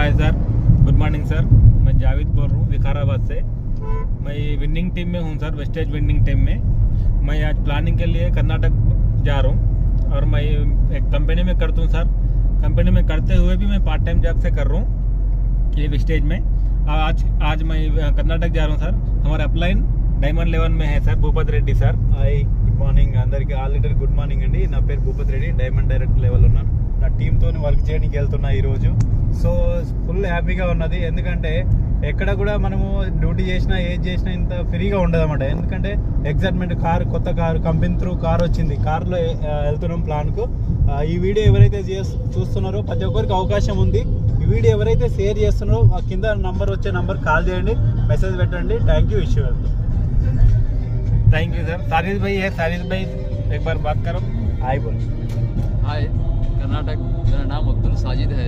Hi sir, good morning sir. मैं जावेद बोल रहा हूँ विकाराबाद से। मैं विनिंग टीम में हूँ सर, वेस्टेज विनिंग टीम में। मैं आज प्लानिंग के लिए कर्नाटक जा रहा हूँ और मैं एक कंपनी में करता हूँ सर। कंपनी में करते हुए भी मैं पार्ट टाइम जॉब से कर रहा हूँ ये वेस्टेज में। आज मैं कर्नाटक जा रहा हूँ सर। हमारा अपलाइन डायमंड लेवल में है sir, Bhupat Reddy sir. Hi good morning అందరికి, ఆల్ లీటర్ గుడ్ మార్నింగ్ అండి. నా పేరు Bhupat Reddy, diamond direct level ఉన్నాను. నా టీంతో వర్క్ చేయడానికి వెళ్తున్నా ఈరోజు. సో ఫుల్ హ్యాపీగా ఉన్నది, ఎందుకంటే ఎక్కడ కూడా మనము డ్యూటీ చేసినా ఏది చేసినా ఇంత ఫ్రీగా ఉండదు అన్నమాట. ఎందుకంటే ఎగ్జైట్మెంట్, కొత్త కారు కంపెనీ త్రూ కార్ వచ్చింది, కార్లో వెళ్తున్నాం ప్లాన్కు. ఈ వీడియో ఎవరైతే చూస్తున్నారో ప్రతి ఒక్కరికి అవకాశం ఉంది. ఈ వీడియో ఎవరైతే షేర్ చేస్తున్నారో కింద నంబర్ వచ్చే నంబర్ కాల్ చేయండి, మెసేజ్ పెట్టండి. Thank you. విష్ వెళ్తాం. Thank you sir. साजिद भाई है, साजिद भाई एक बार बात करो। हाय बोल. हाय कर्नाटक, मेरा नाम अब्दुल साजिद है